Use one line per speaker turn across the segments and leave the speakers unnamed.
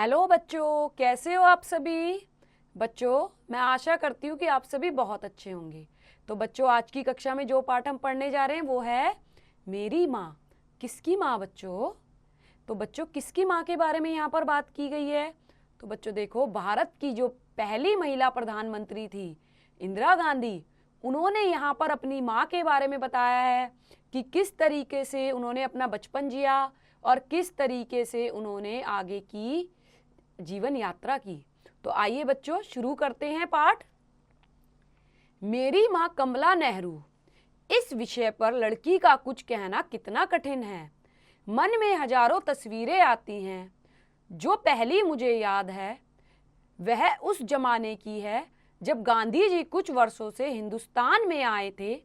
Hello बच्चों, कैसे हो आप सभी। बच्चों, मैं आशा करती हूँ कि आप सभी बहुत अच्छे होंगे। तो बच्चों, आज की कक्षा में जो पाठ हम पढ़ने जा रहे हैं वो है मेरी माँ। किसकी माँ बच्चों? तो बच्चों, किसकी माँ के बारे में यहाँ पर बात की गई है? तो बच्चों देखो, भारत की जो पहली महिला प्रधानमंत्री थी इंदिरा गांधी, उन्होंने यहाँ पर अपनी माँ के बारे में बताया है कि किस तरीके से उन्होंने अपना बचपन जिया और किस तरीके से उन्होंने आगे की जीवन यात्रा की। तो आइए बच्चों, शुरू करते हैं पाठ। मेरी माँ कमला नेहरू। इस विषय पर लड़की का कुछ कहना कितना कठिन है। मन में हजारों तस्वीरें आती हैं। जो पहली मुझे याद है वह उस जमाने की है जब गांधी जी कुछ वर्षों से हिंदुस्तान में आए थे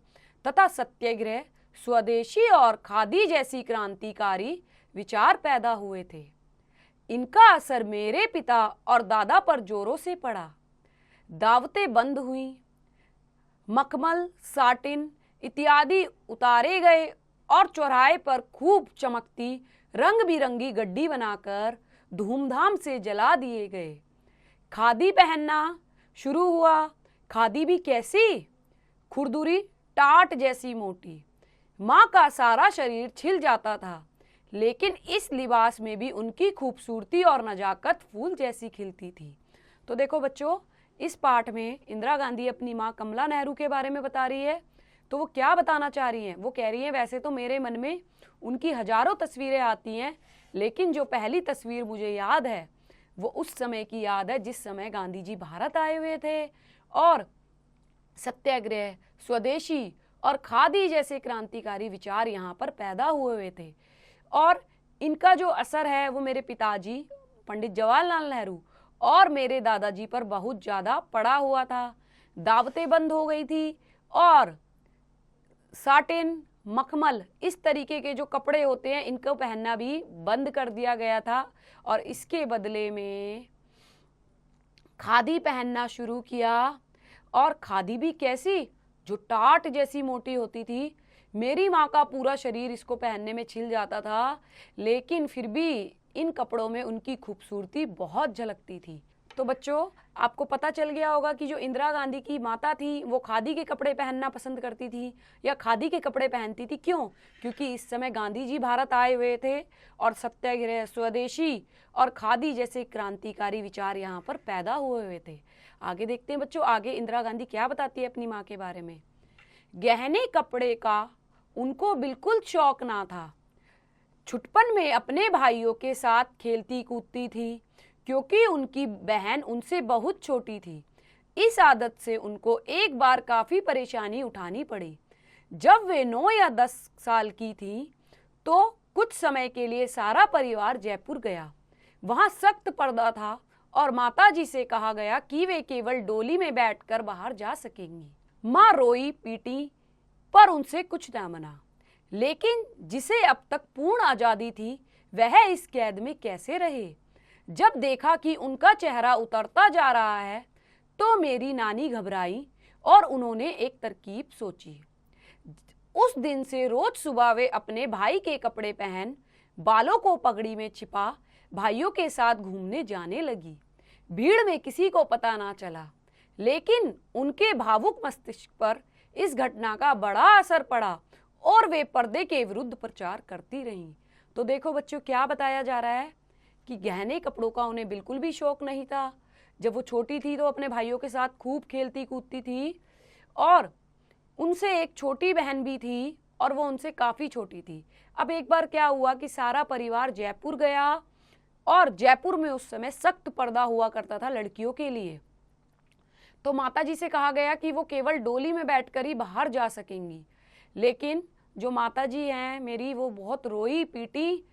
तथा सत्याग्रह, स्वदेशी और खादी जैसी क्रांतिकारी विचार पैदा हुए थे। इनका असर मेरे पिता और दादा पर जोरों से पड़ा। दावतें बंद हुई, मखमल, साटिन इत्यादि उतारे गए और चौराहे पर खूब चमकती रंग बिरंगी गड्डी बनाकर धूमधाम से जला दिए गए। खादी पहनना शुरू हुआ। खादी भी कैसी? खुरदुरी टाट जैसी मोटी। माँ का सारा शरीर छिल जाता था, लेकिन इस लिबास में भी उनकी खूबसूरती और नजाकत फूल जैसी खिलती थी। तो देखो बच्चों, इस पाठ में इंदिरा गांधी अपनी माँ कमला नेहरू के बारे में बता रही है। तो वो क्या बताना चाह रही हैं? वो कह रही हैं, वैसे तो मेरे मन में उनकी हजारों तस्वीरें आती हैं, लेकिन जो पहली तस्वीर मुझे याद है वो उस समय की याद है जिस समय गांधी जी भारत आए हुए थे और सत्याग्रह, स्वदेशी और खादी जैसे क्रांतिकारी विचार यहाँ पर पैदा हुए थे। और इनका जो असर है वो मेरे पिताजी पंडित जवाहरलाल नेहरू और मेरे दादाजी पर बहुत ज़्यादा पड़ा हुआ था। दावतें बंद हो गई थी और साटिन, मखमल इस तरीके के जो कपड़े होते हैं इनको पहनना भी बंद कर दिया गया था और इसके बदले में खादी पहनना शुरू किया। और खादी भी कैसी? जो टाट जैसी मोटी होती थी। मेरी माँ का पूरा शरीर इसको पहनने में छिल जाता था, लेकिन फिर भी इन कपड़ों में उनकी खूबसूरती बहुत झलकती थी। तो बच्चों, आपको पता चल गया होगा कि जो इंदिरा गांधी की माता थी वो खादी के कपड़े पहनना पसंद करती थी या खादी के कपड़े पहनती थी। क्यों? क्योंकि इस समय गांधी जी भारत आए हुए थे और सत्याग्रह, स्वदेशी और खादी जैसे क्रांतिकारी विचार यहाँ पर पैदा हुए थे। आगे देखते हैं बच्चों, आगे इंदिरा गांधी क्या बताती है अपनी माँ के बारे में। गहने कपड़े का उनको बिल्कुल शौक ना था। छुटपन में अपने भाइयों के साथ खेलती कूदती थी, क्योंकि उनकी बहन उनसे बहुत छोटी थी। इस आदत से उनको एक बार काफ़ी परेशानी उठानी पड़ी। जब वे 9 या 10 साल की थी तो कुछ समय के लिए सारा परिवार जयपुर गया। वहाँ सख्त पर्दा था और माताजी से कहा गया कि वे केवल डोली में बैठकर बाहर जा सकेंगी। माँ रोई पीटी पर उनसे कुछ न मना। लेकिन जिसे अब तक पूर्ण आज़ादी थी वह इस कैद में कैसे रहे। जब देखा कि उनका चेहरा उतरता जा रहा है तो मेरी नानी घबराई और उन्होंने एक तरकीब सोची। उस दिन से रोज सुबह वे अपने भाई के कपड़े पहन, बालों को पगड़ी में छिपा भाइयों के साथ घूमने जाने लगी। भीड़ में किसी को पता ना चला, लेकिन उनके भावुक मस्तिष्क पर इस घटना का बड़ा असर पड़ा और वे पर्दे के विरुद्ध प्रचार करती रहीं। तो देखो बच्चों, क्या बताया जा रहा है कि गहने कपड़ों का उन्हें बिल्कुल भी शौक नहीं था। जब वो छोटी थी तो अपने भाइयों के साथ खूब खेलती कूदती थी और उनसे एक छोटी बहन भी थी और वो उनसे काफ़ी छोटी थी। अब एक बार क्या हुआ कि सारा परिवार जयपुर गया और जयपुर में उस समय सख्त पर्दा हुआ करता था लड़कियों के लिए। तो माताजी से कहा गया कि वो केवल डोली में बैठकर ही बाहर जा सकेंगी। लेकिन जो माताजी हैं मेरी, वो बहुत रोई पीटी।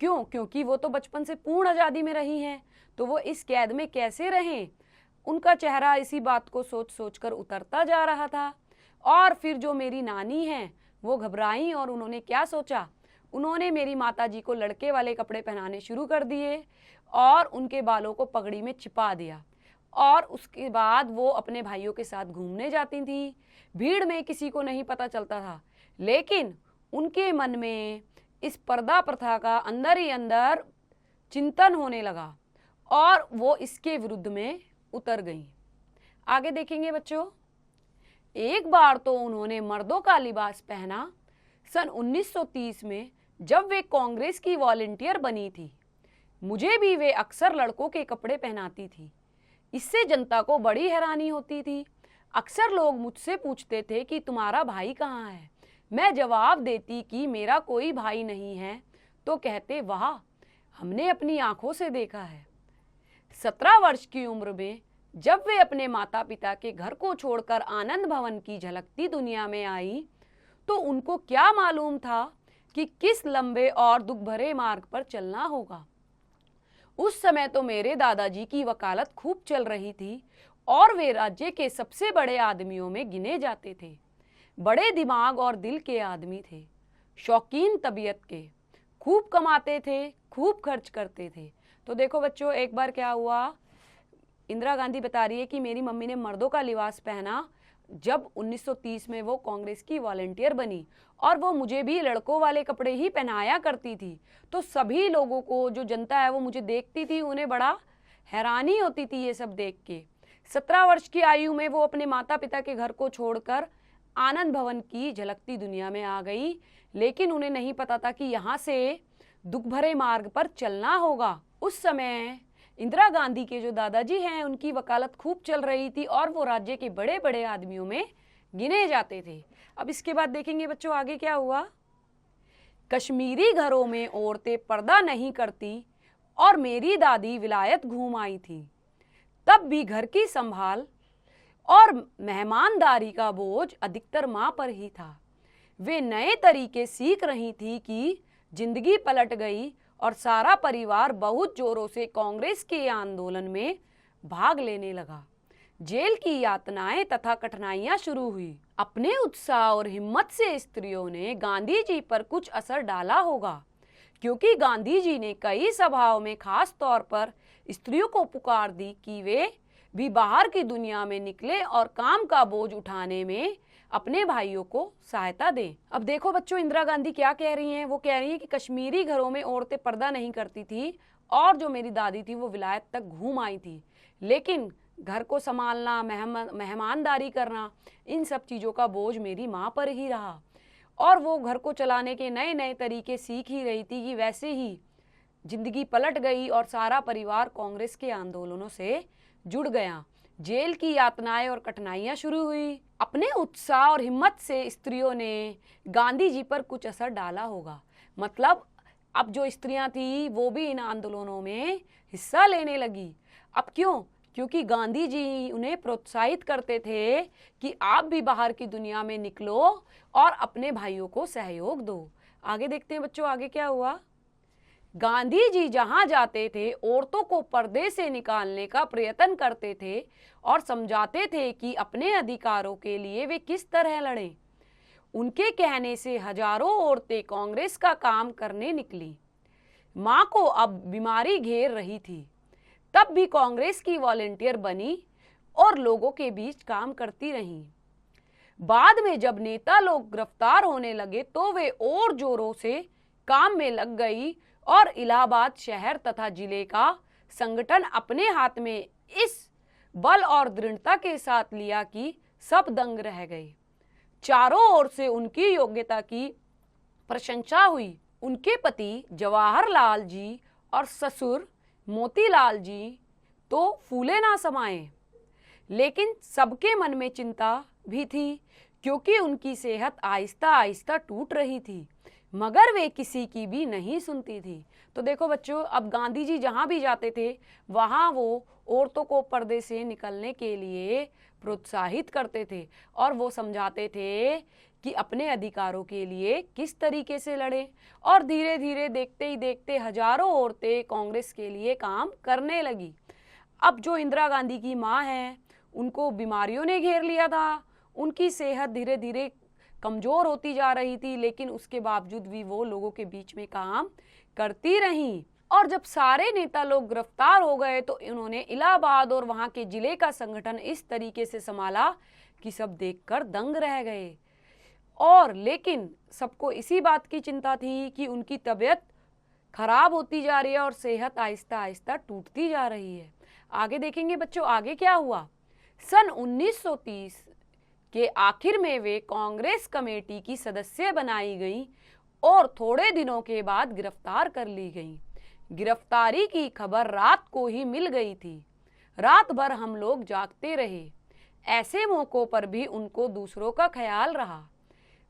क्यों? क्योंकि वो तो बचपन से पूर्ण आज़ादी में रही हैं, तो वो इस कैद में कैसे रहें। उनका चेहरा इसी बात को सोच सोच कर उतरता जा रहा था। और फिर जो मेरी नानी हैं वो घबराई और उन्होंने क्या सोचा, उन्होंने मेरी माताजी को लड़के वाले कपड़े पहनाने शुरू कर दिए और उनके बालों को पगड़ी में छिपा दिया। और उसके बाद वो अपने भाइयों के साथ घूमने जाती थी। भीड़ में किसी को नहीं पता चलता था, लेकिन उनके मन में इस पर्दा प्रथा का अंदर ही अंदर चिंतन होने लगा और वो इसके विरुद्ध में उतर गईं। आगे देखेंगे बच्चों, एक बार तो उन्होंने मर्दों का लिबास पहना सन 1930 में, जब वे कांग्रेस की वॉलंटियर बनी थी। मुझे भी वे अक्सर लड़कों के कपड़े पहनाती थी। इससे जनता को बड़ी हैरानी होती थी। अक्सर लोग मुझसे पूछते थे कि तुम्हारा भाई कहाँ है। मैं जवाब देती कि मेरा कोई भाई नहीं है, तो कहते वाह, हमने अपनी आंखों से देखा है। 17 वर्ष की उम्र में जब वे अपने माता पिता के घर को छोड़कर आनंद भवन की झलकती दुनिया में आई, तो उनको क्या मालूम था कि किस लंबे और दुख भरे मार्ग पर चलना होगा। उस समय तो मेरे दादाजी की वकालत खूब चल रही थी और वे राज्य के सबसे बड़े आदमियों में गिने जाते थे। बड़े दिमाग और दिल के आदमी थे, शौकीन तबीयत के, खूब कमाते थे, खूब खर्च करते थे। तो देखो बच्चों, एक बार क्या हुआ, इंदिरा गांधी बता रही है कि मेरी मम्मी ने मर्दों का लिबास पहना जब 1930 में वो कांग्रेस की वॉलंटियर बनी, और वो मुझे भी लड़कों वाले कपड़े ही पहनाया करती थी। तो सभी लोगों को, जो जनता है वो मुझे देखती थी, उन्हें बड़ा हैरानी होती थी ये सब देख के। 17 वर्ष की आयु में वो अपने माता पिता के घर को छोड़कर आनंद भवन की झलकती दुनिया में आ गई, लेकिन उन्हें नहीं पता था कि यहाँ से दुख भरे मार्ग पर चलना होगा। उस समय इंदिरा गांधी के जो दादाजी हैं, उनकी वकालत खूब चल रही थी और वो राज्य के बड़े बड़े आदमियों में गिने जाते थे। अब इसके बाद देखेंगे बच्चों आगे क्या हुआ। कश्मीरी घरों में औरतें पर्दा नहीं करती और मेरी दादी विलायत घूम आई थी, तब भी घर की संभाल और मेहमानदारी का बोझ अधिकतर माँ पर ही था। वे नए तरीके सीख रही थी कि जिंदगी पलट गई और सारा परिवार बहुत जोरों से कांग्रेस के आंदोलन में भाग लेने लगा। जेल की यातनाएं तथा कठिनाइयां शुरू हुई। अपने उत्साह और हिम्मत से स्त्रियों ने गांधी जी पर कुछ असर डाला होगा, क्योंकि गांधी जी ने कई सभाओं में खास तौर पर स्त्रियों को पुकार दी कि वे भी बाहर की दुनिया में निकले और काम का बोझ उठाने में अपने भाइयों को सहायता दें। अब देखो बच्चों, इंदिरा गांधी क्या कह रही हैं। वो कह रही हैं कि कश्मीरी घरों में औरतें पर्दा नहीं करती थी और जो मेरी दादी थी वो विलायत तक घूम आई थी, लेकिन घर को संभालना, मेहमानदारी करना, इन सब चीज़ों का बोझ मेरी माँ पर ही रहा और वो घर को चलाने के नए नए तरीके सीख ही रही थी कि वैसे ही जिंदगी पलट गई और सारा परिवार कांग्रेस के आंदोलनों से जुड़ गया। जेल की यातनाएं और कठिनाइयां शुरू हुई। अपने उत्साह और हिम्मत से स्त्रियों ने गांधी जी पर कुछ असर डाला होगा। मतलब अब जो स्त्रियां थी वो भी इन आंदोलनों में हिस्सा लेने लगी। अब क्यों? क्योंकि गांधी जी उन्हें प्रोत्साहित करते थे कि आप भी बाहर की दुनिया में निकलो और अपने भाइयों को सहयोग दो। आगे देखते हैं बच्चों, आगे क्या हुआ। गांधी जी जहां जाते थे औरतों को पर्दे से निकालने का प्रयत्न करते थे और समझाते थे कि अपने अधिकारों के लिए वे किस तरह लड़ें। उनके कहने से हजारों औरतें कांग्रेस का काम करने निकली। मां को अब बीमारी घेर रही थी, तब भी कांग्रेस की वॉलंटियर बनी और लोगों के बीच काम करती रहीं। बाद में जब नेता लोग गिरफ्तार होने लगे तो वे और जोरों से काम में लग गई और इलाहाबाद शहर तथा जिले का संगठन अपने हाथ में इस बल और दृढ़ता के साथ लिया कि सब दंग रह गए। चारों ओर से उनकी योग्यता की प्रशंसा हुई। उनके पति जवाहरलाल जी और ससुर मोतीलाल जी तो फूले ना समाये, लेकिन सबके मन में चिंता भी थी, क्योंकि उनकी सेहत आहिस्ता आहिस्ता टूट रही थी, मगर वे किसी की भी नहीं सुनती थी। तो देखो बच्चों, अब गांधी जी जहाँ भी जाते थे वहाँ वो औरतों को पर्दे से निकलने के लिए प्रोत्साहित करते थे और वो समझाते थे कि अपने अधिकारों के लिए किस तरीके से लड़ें। और धीरे धीरे देखते ही देखते हजारों औरतें कांग्रेस के लिए काम करने लगी। अब जो इंदिरा गांधी की माँ हैं, उनको बीमारियों ने घेर लिया था, उनकी सेहत धीरे धीरे कमज़ोर होती जा रही थी, लेकिन उसके बावजूद भी वो लोगों के बीच में काम करती रहीं। और जब सारे नेता लोग गिरफ्तार हो गए तो इन्होंने इलाहाबाद और वहाँ के जिले का संगठन इस तरीके से संभाला कि सब देखकर दंग रह गए। और लेकिन सबको इसी बात की चिंता थी कि उनकी तबीयत खराब होती जा रही है और सेहत आहिस्ता आहिस्ता टूटती जा रही है। आगे देखेंगे बच्चों, आगे क्या हुआ। सन 1930 के आखिर में वे कांग्रेस कमेटी की सदस्य बनाई गई और थोड़े दिनों के बाद गिरफ्तार कर ली गई। गिरफ्तारी की खबर रात को ही मिल गई थी। रात भर हम लोग जागते रहे। ऐसे मौकों पर भी उनको दूसरों का ख्याल रहा।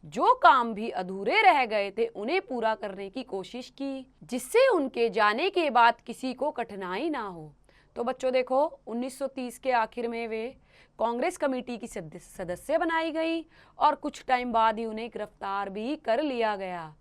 जो काम भी अधूरे रह गए थे उन्हें पूरा करने की कोशिश की, जिससे उनके जाने के बाद किसी को कठिनाई ना हो। तो बच्चों देखो, 1930 के आखिर में वे कांग्रेस कमेटी की सदस्य बनाई गई और कुछ टाइम बाद ही उन्हें गिरफ्तार भी कर लिया गया।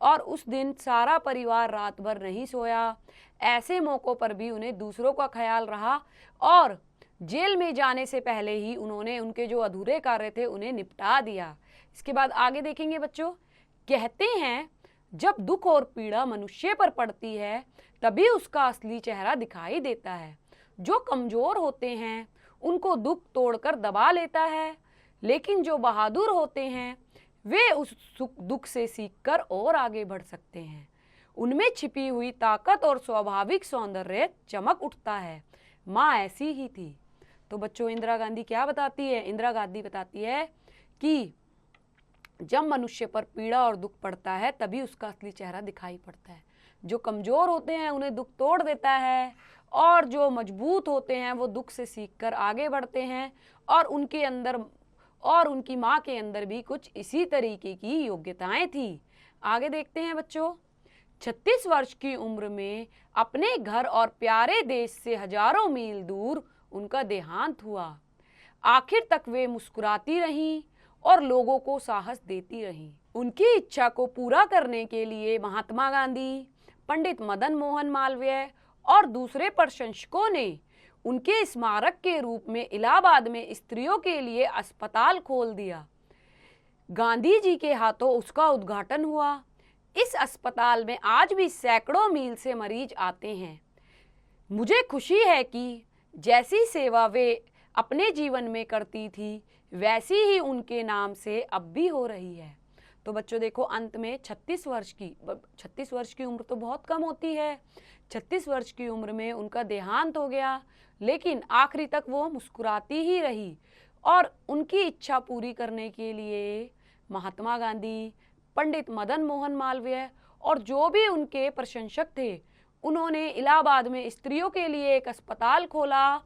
और उस दिन सारा परिवार रात भर नहीं सोया। ऐसे मौकों पर भी उन्हें दूसरों का ख्याल रहा और जेल में जाने से पहले ही उन्होंने उनके जो अधूरे कार्य थे उन्हें निपटा दिया। इसके बाद आगे देखेंगे बच्चों, कहते हैं जब दुख और पीड़ा मनुष्य पर पड़ती है तभी उसका असली चेहरा दिखाई देता है। जो कमजोर होते हैं उनको दुख तोड़कर दबा लेता है, लेकिन जो बहादुर होते हैं वे उस दुख से सीखकर और आगे बढ़ सकते हैं। उनमें छिपी हुई ताकत और स्वाभाविक सौंदर्य चमक उठता है। माँ ऐसी ही थी। तो बच्चों, इंदिरा गांधी क्या बताती है? इंदिरा गांधी बताती है कि जब मनुष्य पर पीड़ा और दुख पड़ता है तभी उसका असली चेहरा दिखाई पड़ता है। जो कमजोर होते हैं उन्हें दुख तोड़ देता है और जो मजबूत होते हैं वो दुख से सीखकर आगे बढ़ते हैं। और उनके अंदर और उनकी माँ के अंदर भी कुछ इसी तरीके की योग्यताएं थी। आगे देखते हैं बच्चों, 36 वर्ष की उम्र में अपने घर और प्यारे देश से हजारों मील दूर उनका देहांत हुआ। आखिर तक वे मुस्कुराती रहीं और लोगों को साहस देती रहीं। उनकी इच्छा को पूरा करने के लिए महात्मा गांधी, पंडित मदन मोहन मालवीय और दूसरे प्रशंसकों ने उनके स्मारक के रूप में इलाहाबाद में स्त्रियों के लिए अस्पताल खोल दिया। गांधी जी के हाथों उसका उद्घाटन हुआ। इस अस्पताल में आज भी सैकड़ों मील से मरीज आते हैं। मुझे खुशी है कि जैसी सेवा वे अपने जीवन में करती थी वैसी ही उनके नाम से अब भी हो रही है। तो बच्चों देखो, अंत में 36 वर्ष की उम्र तो बहुत कम होती है। 36 वर्ष की उम्र में उनका देहांत हो गया, लेकिन आखिरी तक वो मुस्कुराती ही रही। और उनकी इच्छा पूरी करने के लिए महात्मा गांधी, पंडित मदन मोहन मालवीय और जो भी उनके प्रशंसक थे उन्होंने इलाहाबाद में स्त्रियों के लिए एक अस्पताल खोला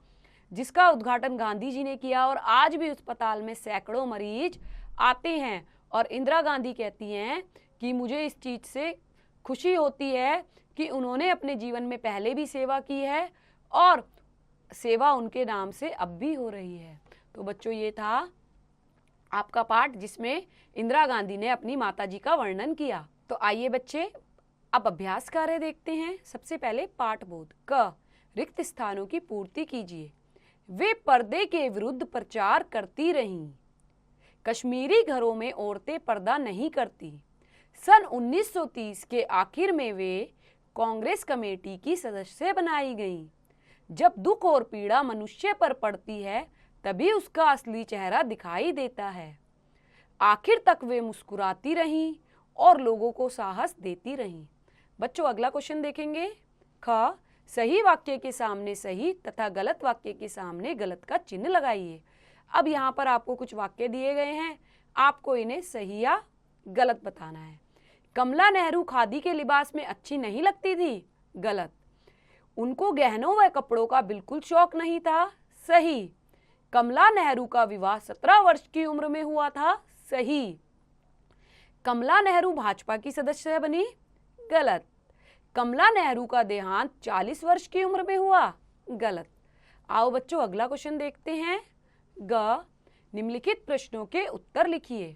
जिसका उद्घाटन गांधी जी ने किया। और आज भी उस अस्पताल में सैकड़ों मरीज आते हैं। और इंदिरा गांधी कहती हैं कि मुझे इस चीज़ से खुशी होती है कि उन्होंने अपने जीवन में पहले भी सेवा की है और सेवा उनके नाम से अब भी हो रही है। तो बच्चों, ये था आपका पाठ जिसमें इंदिरा गांधी ने अपनी माताजी का वर्णन किया। तो आइए बच्चे, अब अभ्यास कार्य देखते हैं। सबसे पहले पाठबोध। क, रिक्त स्थानों की पूर्ति कीजिए। वे पर्दे के विरुद्ध प्रचार करती रहीं। कश्मीरी घरों में औरतें पर्दा नहीं करती। सन 1930 के आखिर में वे कांग्रेस कमेटी की सदस्य बनाई गईं। जब दुख और पीड़ा मनुष्य पर पड़ती है तभी उसका असली चेहरा दिखाई देता है। आखिर तक वे मुस्कुराती रहीं और लोगों को साहस देती रहीं। बच्चों, अगला क्वेश्चन देखेंगे। ख, सही वाक्य के सामने सही तथा गलत वाक्य के सामने गलत का चिन्ह लगाइए। अब यहाँ पर आपको कुछ वाक्य दिए गए हैं, आपको इन्हें सही या गलत बताना है। कमला नेहरू खादी के लिबास में अच्छी नहीं लगती थी। गलत। उनको गहनों व कपड़ों का बिल्कुल शौक नहीं था। सही। कमला नेहरू का विवाह 17 वर्ष की उम्र में हुआ था। सही। कमला नेहरू भाजपा की सदस्य बनी। गलत। कमला नेहरू का देहांत 40 वर्ष की उम्र में हुआ। गलत। आओ बच्चों, अगला क्वेश्चन देखते हैं। ग, निम्नलिखित प्रश्नों के उत्तर लिखिए।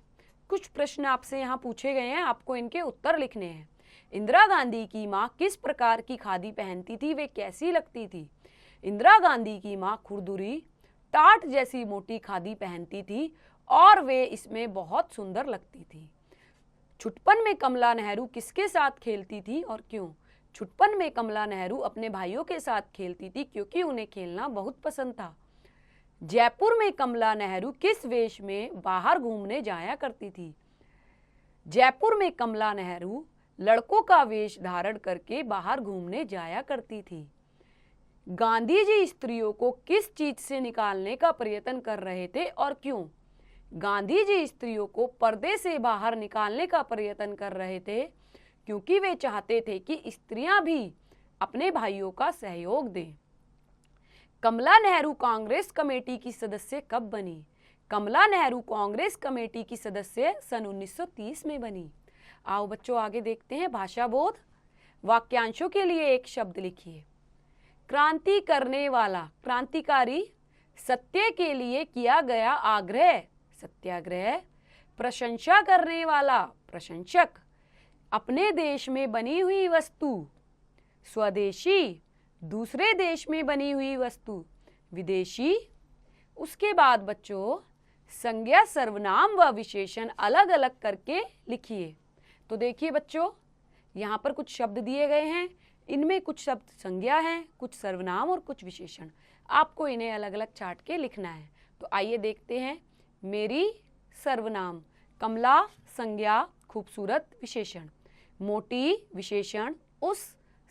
कुछ प्रश्न आपसे यहाँ पूछे गए हैं, आपको इनके उत्तर लिखने हैं। इंदिरा गांधी की माँ किस प्रकार की खादी पहनती थी, वे कैसी लगती थी? इंदिरा गांधी की माँ खुरदुरी टाट जैसी मोटी खादी पहनती थी और वे इसमें बहुत सुंदर लगती थी। छुटपन में कमला नेहरू किसके साथ खेलती थी और क्यों? छुटपन में कमला नेहरू अपने भाइयों के साथ खेलती थी क्योंकि उन्हें खेलना बहुत पसंद था। जयपुर में कमला नेहरू किस वेश में बाहर घूमने जाया करती थी? जयपुर में कमला नेहरू लड़कों का वेश धारण करके बाहर घूमने जाया करती थी। गांधी जी स्त्रियों को किस चीज से निकालने का प्रयत्न कर रहे थे और क्यों? गांधी जी स्त्रियों को पर्दे से बाहर निकालने का प्रयत्न कर रहे थे क्योंकि वे चाहते थे कि स्त्रियां भी अपने भाइयों का सहयोग दें। कमला नेहरू कांग्रेस कमेटी की सदस्य कब बनी? कमला नेहरू कांग्रेस कमेटी की सदस्य सन 1930 में बनी। आओ बच्चों आगे देखते हैं भाषा बोध। वाक्यांशों के लिए एक शब्द लिखिए। क्रांति करने वाला, क्रांतिकारी। सत्य के लिए किया गया आग्रह, सत्याग्रह। प्रशंसा करने वाला, प्रशंसक। अपने देश में बनी हुई वस्तु, स्वदेशी। दूसरे देश में बनी हुई वस्तु, विदेशी। उसके बाद बच्चों संज्ञा, सर्वनाम व विशेषण अलग अलग करके लिखिए। तो देखिए बच्चों, यहाँ पर कुछ शब्द दिए गए हैं, इनमें कुछ शब्द संज्ञा हैं, कुछ सर्वनाम और कुछ विशेषण। आपको इन्हें अलग अलग छांट के लिखना है। तो आइए देखते हैं। मेरी सर्वनाम, कमला संज्ञा, खूबसूरत विशेषण। मोटी विशेषण, उस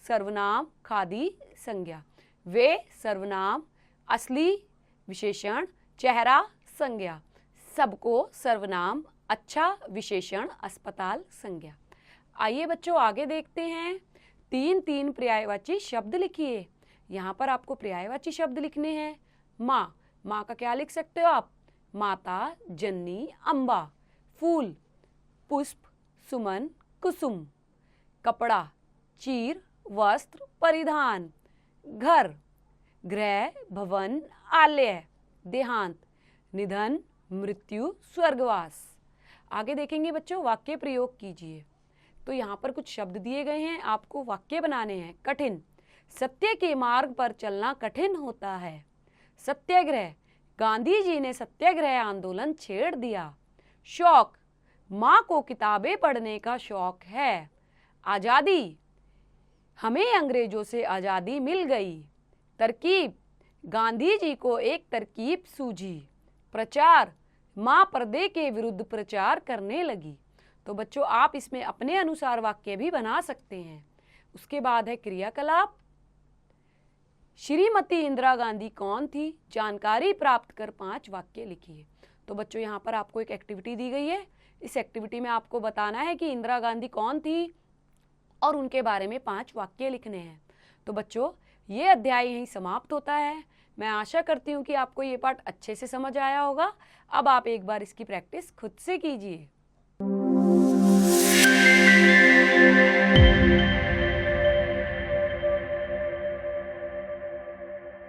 सर्वनाम, खादी संज्ञा। वे सर्वनाम, असली विशेषण, चेहरा संज्ञा। सबको सर्वनाम, अच्छा विशेषण, अस्पताल संज्ञा। आइए बच्चों आगे देखते हैं। 3 पर्यायवाची शब्द लिखिए। यहाँ पर आपको पर्यायवाची शब्द लिखने हैं। माँ, माँ का क्या लिख सकते हो आप? माता, जननी, अम्बा। फूल, पुष्प, सुमन, कुसुम। कपड़ा, चीर, वस्त्र, परिधान। घर, गृह, भवन, आलय। देहांत, निधन, मृत्यु, स्वर्गवास। आगे देखेंगे बच्चों, वाक्य प्रयोग कीजिए। तो यहाँ पर कुछ शब्द दिए गए हैं, आपको वाक्य बनाने हैं। कठिन, सत्य के मार्ग पर चलना कठिन होता है। सत्याग्रह, गांधी जी ने सत्याग्रह आंदोलन छेड़ दिया। शौक, माँ को किताबें पढ़ने का शौक है। आज़ादी, हमें अंग्रेजों से आज़ादी मिल गई। तरकीब, गांधी जी को एक तरकीब सूझी। प्रचार, माँ पर्दे के विरुद्ध प्रचार करने लगी। तो बच्चों आप इसमें अपने अनुसार वाक्य भी बना सकते हैं। उसके बाद है क्रियाकलाप। श्रीमती इंदिरा गांधी कौन थी? जानकारी प्राप्त कर 5 वाक्य लिखिए। तो बच्चों यहाँ पर आपको एक एक्टिविटी दी गई है। इस एक्टिविटी में आपको बताना है कि इंदिरा गांधी कौन थी और उनके बारे में 5 वाक्य लिखने हैं। तो बच्चों ये अध्याय यहीं समाप्त होता है। मैं आशा करती हूँ कि आपको ये पाठ अच्छे से समझ आया होगा। अब आप एक बार इसकी प्रैक्टिस खुद से कीजिए।